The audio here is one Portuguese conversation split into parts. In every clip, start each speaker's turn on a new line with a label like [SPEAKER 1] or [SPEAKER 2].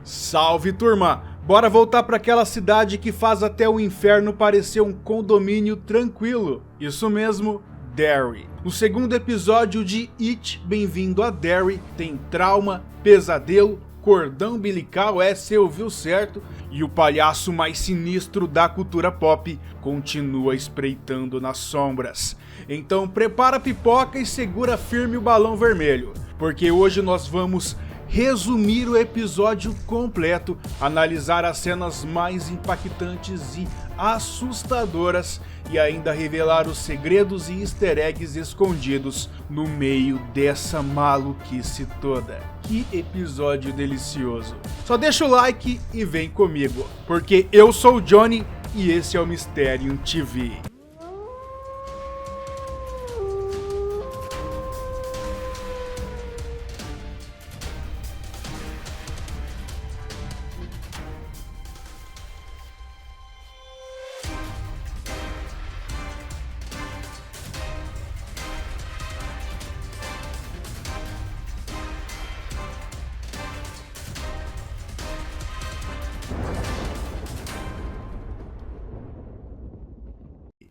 [SPEAKER 1] Salve, turma! Bora voltar para aquela cidade que faz até o inferno parecer um condomínio tranquilo. Isso mesmo, Derry. No segundo episódio de It, Bem-vindo a Derry, tem trauma, pesadelo, cordão umbilical, você ouviu certo, e o palhaço mais sinistro da cultura pop continua espreitando nas sombras. Então prepara a pipoca e segura firme o balão vermelho, porque hoje nós vamos resumir o episódio completo, analisar as cenas mais impactantes e assustadoras e ainda revelar os segredos e easter eggs escondidos no meio dessa maluquice toda. Que episódio delicioso! Só deixa o like e vem comigo, porque eu sou o Johnny e esse é o Mysterium TV.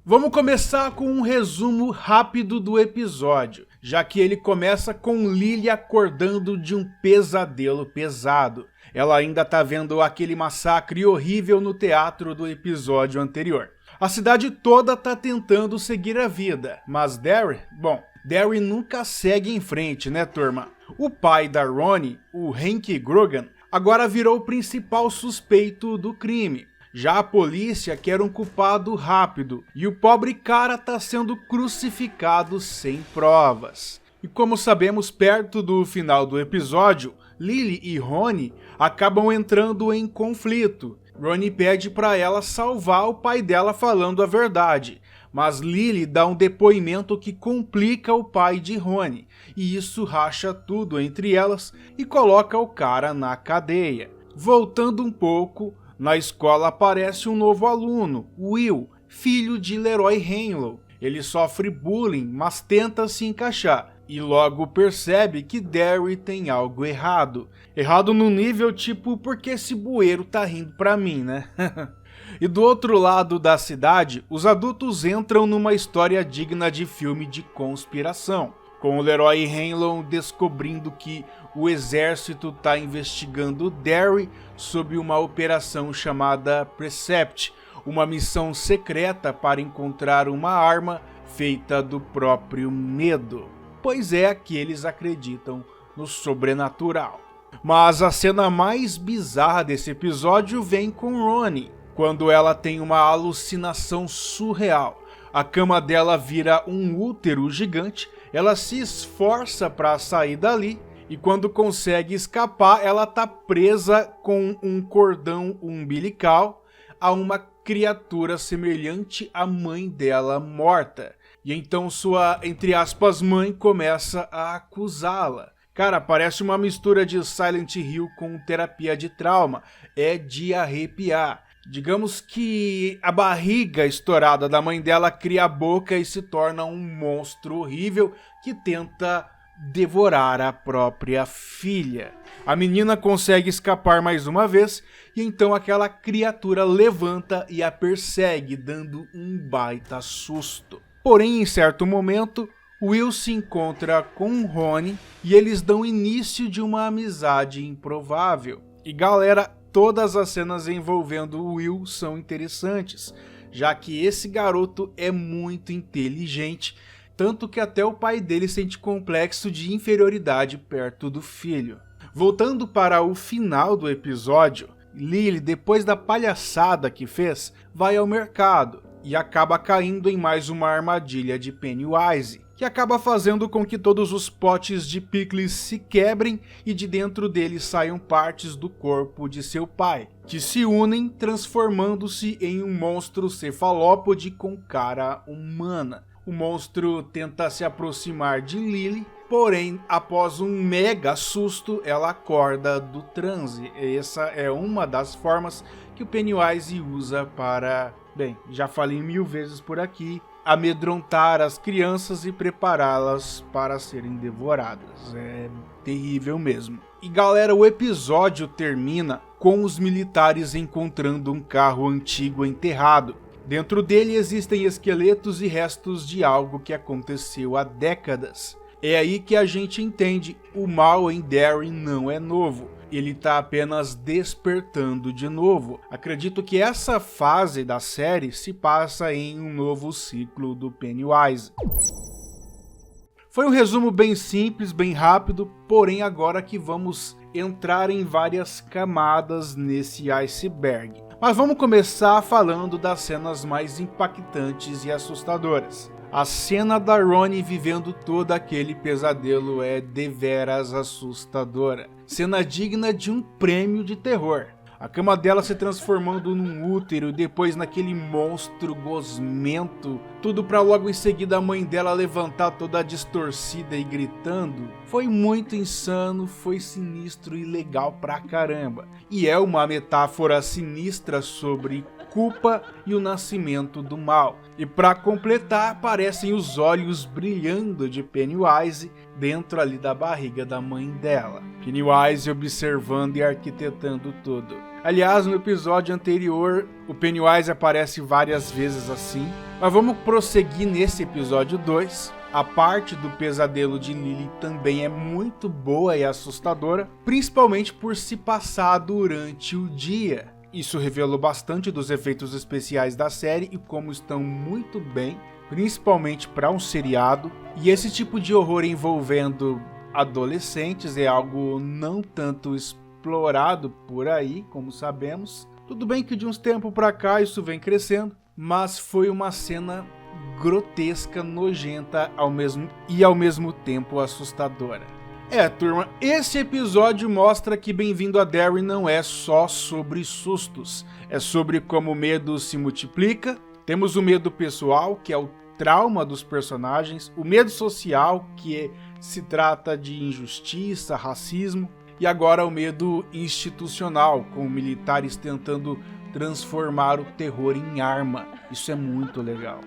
[SPEAKER 1] Vamos começar com um resumo rápido do episódio, já que ele começa com Lily acordando de um pesadelo pesado. Ela ainda tá vendo aquele massacre horrível no teatro do episódio anterior. A cidade toda tá tentando seguir a vida, mas Derry nunca segue em frente, né, turma? O pai da Ronnie, o Hank Grogan, agora virou o principal suspeito do crime. Já a polícia quer um culpado rápido e o pobre cara tá sendo crucificado sem provas. E como sabemos, perto do final do episódio, Lily e Ronnie acabam entrando em conflito. Ronnie pede para ela salvar o pai dela falando a verdade, mas Lily dá um depoimento que complica o pai de Ronnie, e isso racha tudo entre elas e coloca o cara na cadeia. Voltando um pouco, na escola aparece um novo aluno, Will, filho de Leroy Heinlow. Ele sofre bullying, mas tenta se encaixar, e logo percebe que Derry tem algo errado. Errado no nível tipo, porque esse bueiro tá rindo pra mim, né? E do outro lado da cidade, os adultos entram numa história digna de filme de conspiração, com o Leroy Heinlow descobrindo que o exército está investigando Derry sob uma operação chamada Precept, uma missão secreta para encontrar uma arma feita do próprio medo, pois é que eles acreditam no sobrenatural. Mas a cena mais bizarra desse episódio vem com Ronnie, quando ela tem uma alucinação surreal. A cama dela vira um útero gigante, ela se esforça para sair dali, e quando consegue escapar, ela tá presa com um cordão umbilical a uma criatura semelhante à mãe dela morta. E então sua, entre aspas, mãe começa a acusá-la. Cara, parece uma mistura de Silent Hill com terapia de trauma. É de arrepiar. Digamos que a barriga estourada da mãe dela cria a boca e se torna um monstro horrível que tenta devorar a própria filha. A menina consegue escapar mais uma vez e então aquela criatura levanta e a persegue, dando um baita susto. Porém, em certo momento, Will se encontra com Ronnie e eles dão início de uma amizade improvável. E galera, todas as cenas envolvendo o Will são interessantes, já que esse garoto é muito inteligente, tanto que até o pai dele sente complexo de inferioridade perto do filho. Voltando para o final do episódio, Lily, depois da palhaçada que fez, vai ao mercado e acaba caindo em mais uma armadilha de Pennywise, que acaba fazendo com que todos os potes de picles se quebrem e de dentro deles saiam partes do corpo de seu pai, que se unem transformando-se em um monstro cefalópode com cara humana. O monstro tenta se aproximar de Lily, porém, após um mega susto, ela acorda do transe. Essa é uma das formas que o Pennywise usa para... Bem, já falei 1000 vezes por aqui, amedrontar as crianças e prepará-las para serem devoradas. É terrível mesmo. E galera, o episódio termina com os militares encontrando um carro antigo enterrado. Dentro dele existem esqueletos e restos de algo que aconteceu há décadas. É aí que a gente entende, o mal em Derry não é novo, ele está apenas despertando de novo. Acredito que essa fase da série se passa em um novo ciclo do Pennywise. Foi um resumo bem simples, bem rápido, porém agora que vamos entrar em várias camadas nesse iceberg. Mas vamos começar falando das cenas mais impactantes e assustadoras. A cena da Ronnie vivendo todo aquele pesadelo é deveras assustadora. Cena digna de um prêmio de terror. A cama dela se transformando num útero e depois naquele monstro gosmento. Tudo pra logo em seguida a mãe dela levantar toda distorcida e gritando. Foi muito insano, foi sinistro e legal pra caramba. E é uma metáfora sinistra sobre culpa e o nascimento do mal. E para completar, aparecem os olhos brilhando de Pennywise dentro ali da barriga da mãe dela. Pennywise observando e arquitetando tudo. Aliás, no episódio anterior, o Pennywise aparece várias vezes assim, mas vamos prosseguir nesse episódio 2. A parte do pesadelo de Lily também é muito boa e assustadora, principalmente por se passar durante o dia. Isso revelou bastante dos efeitos especiais da série e como estão muito bem, principalmente para um seriado. E esse tipo de horror envolvendo adolescentes é algo não tanto explorado por aí, como sabemos. Tudo bem que de uns tempos para cá isso vem crescendo, mas foi uma cena grotesca, nojenta ao mesmo tempo assustadora. Turma, esse episódio mostra que Bem-vindo a Derry não é só sobre sustos, é sobre como o medo se multiplica. Temos o medo pessoal, que é o trauma dos personagens, o medo social, que se trata de injustiça, racismo, e agora o medo institucional, com militares tentando transformar o terror em arma. Isso é muito legal.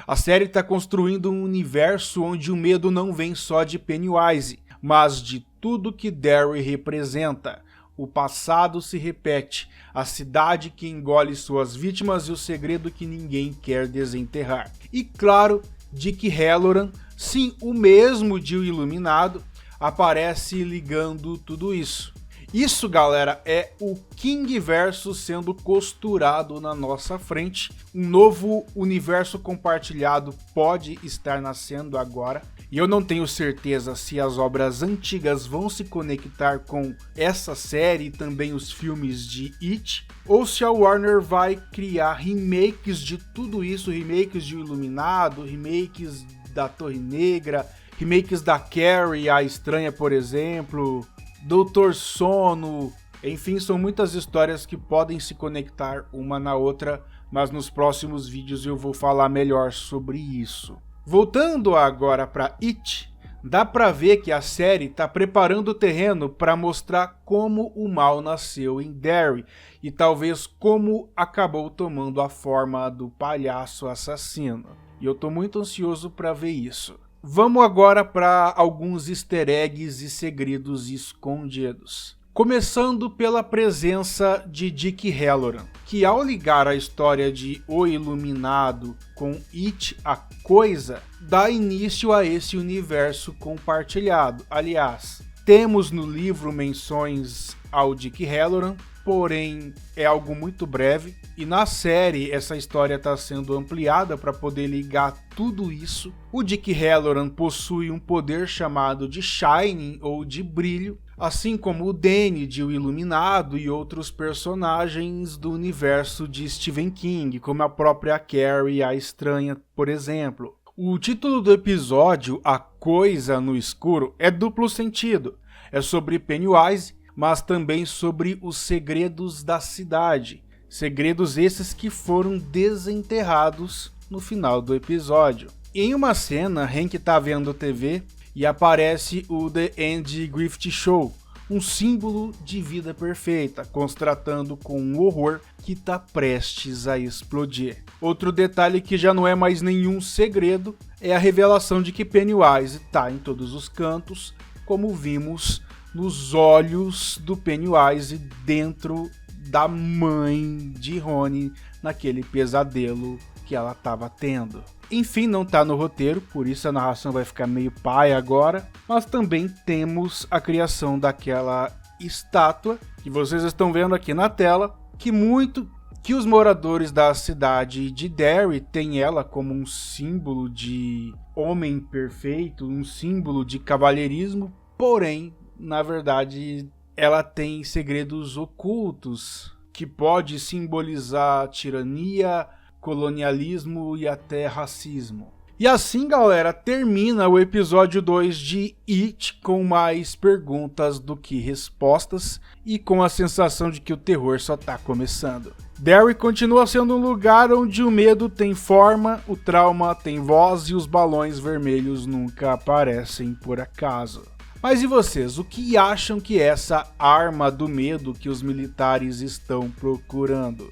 [SPEAKER 1] A série está construindo um universo onde o medo não vem só de Pennywise, mas de tudo que Derry representa. O passado se repete, a cidade que engole suas vítimas e o segredo que ninguém quer desenterrar. E claro, Dick Hallorann, sim, o mesmo de O Iluminado, aparece ligando tudo isso. Isso, galera, é o Kingverso sendo costurado na nossa frente. Um novo universo compartilhado pode estar nascendo agora. E eu não tenho certeza se as obras antigas vão se conectar com essa série e também os filmes de It, ou se a Warner vai criar remakes de tudo isso, remakes de O Iluminado, remakes da Torre Negra, remakes da Carrie, a Estranha, por exemplo, Doutor Sono, enfim, são muitas histórias que podem se conectar uma na outra, mas nos próximos vídeos eu vou falar melhor sobre isso. Voltando agora para It, dá pra ver que a série está preparando o terreno para mostrar como o mal nasceu em Derry e talvez como acabou tomando a forma do palhaço assassino. E eu tô muito ansioso para ver isso. Vamos agora para alguns easter eggs e segredos escondidos. Começando pela presença de Dick Hallorann, que ao ligar a história de O Iluminado com It, a Coisa, dá início a esse universo compartilhado. Aliás, temos no livro menções ao Dick Hallorann, porém é algo muito breve, e na série essa história está sendo ampliada para poder ligar tudo isso. O Dick Hallorann possui um poder chamado de Shining ou de brilho, assim como o Danny de O Iluminado e outros personagens do universo de Stephen King, como a própria Carrie, a Estranha, por exemplo. O título do episódio, A Coisa no Escuro, é duplo sentido. É sobre Pennywise, mas também sobre os segredos da cidade. Segredos esses que foram desenterrados no final do episódio. Em uma cena, Hank tá vendo TV e aparece o The Andy Griffith Show, um símbolo de vida perfeita, contrastando com um horror que está prestes a explodir. Outro detalhe que já não é mais nenhum segredo é a revelação de que Pennywise está em todos os cantos, como vimos nos olhos do Pennywise dentro da mãe de Rony naquele pesadelo que ela estava tendo. Enfim, não tá no roteiro, por isso a narração vai ficar meio paia agora, mas também temos a criação daquela estátua que vocês estão vendo aqui na tela, que os moradores da cidade de Derry têm ela como um símbolo de homem perfeito, um símbolo de cavalheirismo, porém, na verdade, ela tem segredos ocultos que pode simbolizar tirania, colonialismo e até racismo. E assim, galera, termina o episódio 2 de It com mais perguntas do que respostas e com a sensação de que o terror só tá começando. Derry continua sendo um lugar onde o medo tem forma, o trauma tem voz e os balões vermelhos nunca aparecem por acaso. Mas e vocês, o que acham que é essa arma do medo que os militares estão procurando?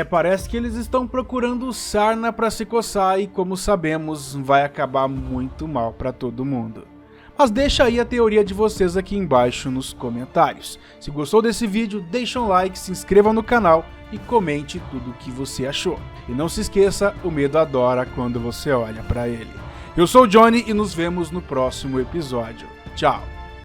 [SPEAKER 1] Parece que eles estão procurando sarna para se coçar e, como sabemos, vai acabar muito mal para todo mundo. Mas deixa aí a teoria de vocês aqui embaixo nos comentários. Se gostou desse vídeo, deixa um like, se inscreva no canal e comente tudo o que você achou. E não se esqueça, o medo adora quando você olha para ele. Eu sou o Johnny e nos vemos no próximo episódio. Tchau!